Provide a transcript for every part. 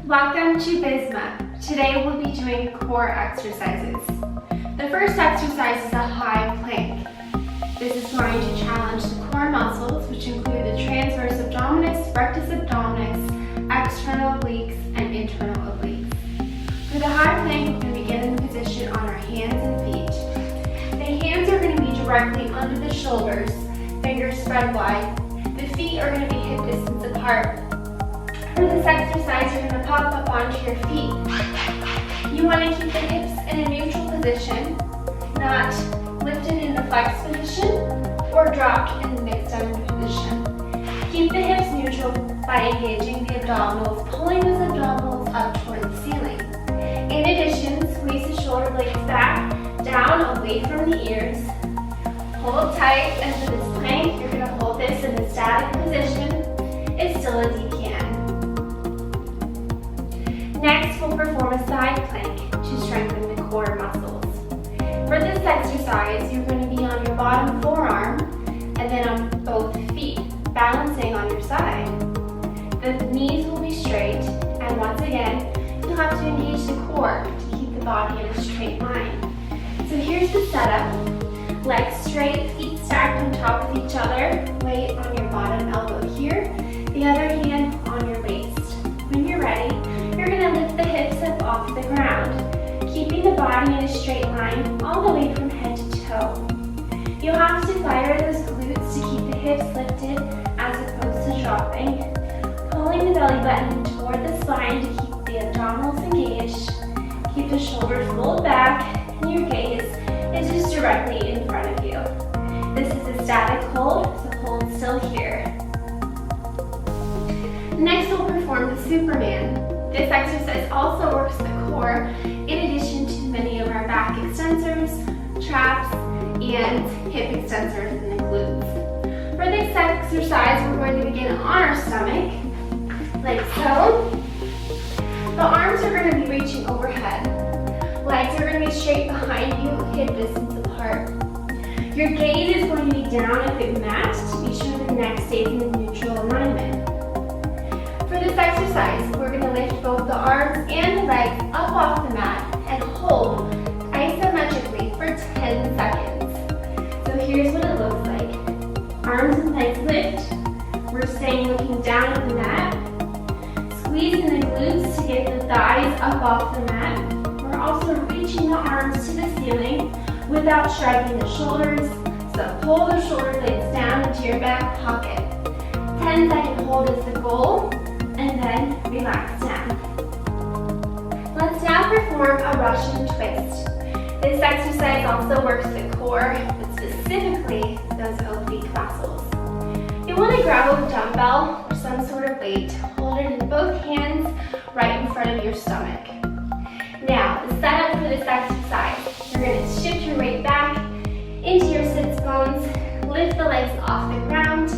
Welcome to BISMA. Today we'll be doing core exercises. The first exercise is a high plank. This is going to challenge the core muscles, which include the transverse abdominis, rectus abdominis, external obliques, and internal obliques. For the high plank, we're going to begin in the position on our hands and feet. The hands are going to be directly under the shoulders, fingers spread wide. The feet are going to be hip distance apart. For this exercise, you're going to pop up onto your feet. You want to keep the hips in a neutral position, not lifted in the flexed position or dropped in the mixed down position. Keep the hips neutral by engaging the abdominals, pulling those abdominals up toward the ceiling. In addition, squeeze the shoulder blades back, down, away from the ears. Hold tight, and for this plank, you're going to hold this in a static position as still as you can. Next, we'll perform a side plank to strengthen the core muscles. For this exercise, you're going to be on your bottom forearm and then on both feet, balancing on your side. The knees will be straight, and once again, you'll have to engage the core to keep the body in a straight line. So here's the setup. Legs straight, feet stacked on top of each other, weight on your bottom elbow here, the other hand on your waist. When you're ready, you're going to lift the hips up off the ground, keeping the body in a straight line all the way from head to toe. You'll have to fire those glutes to keep the hips lifted as opposed to dropping, pulling the belly button toward the spine to keep the abdominals engaged. Keep the shoulders rolled back and your gaze is just directly in front of you. This is a static hold, so hold still here. Next, we'll perform the Superman. This exercise also works the core in addition to many of our back extensors, traps, and hip extensors in the glutes. For this exercise, we're going to begin on our stomach, like so. The arms are going to be reaching overhead. Legs are going to be straight behind you, hip distance apart. Your gaze is going to be down a big mat to be sure the neck stays in the neutral alignment. For this exercise, we're going to lift both the arms and the legs up off the mat and hold isometrically for 10 seconds. So here's what it looks like. Arms and legs lift. We're staying looking down at the mat. Squeezing the glutes to get the thighs up off the mat. We're also reaching the arms to the ceiling without shrugging the shoulders. So pull the shoulder blades down into your back pocket. 10-second hold is the goal. And then relax down. Let's now perform a Russian twist. This exercise also works the core, but specifically those oblique muscles. You want to grab a dumbbell or some sort of weight, hold it in both hands right in front of your stomach. Now, the setup for this exercise, you're going to shift your weight back into your sits bones, lift the legs off the ground.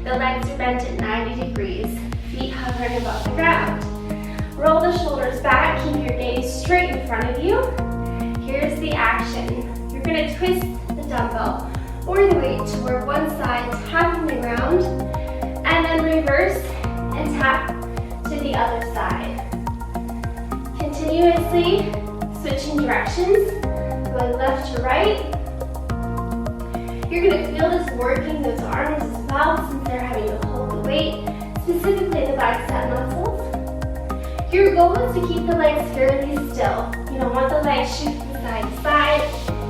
The legs are bent at 90 degrees. Feet hovering above the ground. Roll the shoulders back, keep your gaze straight in front of you. Here's the action. You're going to twist the dumbbell or the weight toward one side, tapping the ground, and then reverse and tap to the other side. Continuously switching directions, going left to right. You're going to feel this working those arms as well since they're having to hold the weight, specifically the bicep muscles. Your goal is to keep the legs fairly still. You don't want the legs shifting side to side.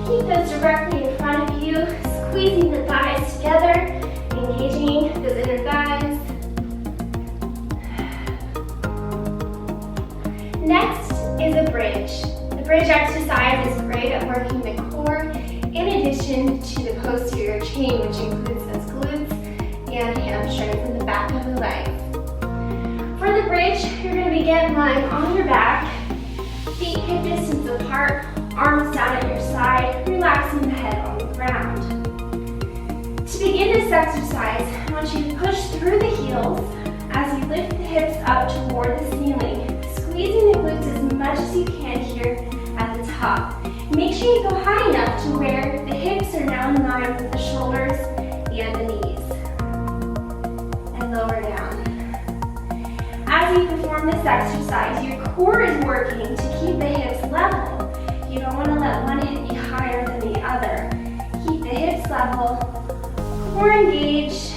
Keep those directly in front of you, squeezing the thighs together, engaging those inner thighs. Next is a bridge. The bridge exercise is great at working the core in addition to the posterior chain, which includes those glutes and hamstrings in the back of the legs. For the bridge, you're going to begin lying on your back, feet hip distance apart, arms down at your side, relaxing the head on the ground. To begin this exercise, I want you to push through the heels as you lift the hips up toward the ceiling, squeezing the glutes as much as you can here at the top. Make sure you go high enough to where the hips are now in line with the shoulders and the knees. And lower down. As you perform this this exercise, your core is working to keep the hips level. You don't want to let one hip be higher than the other. Keep the hips level, core engaged,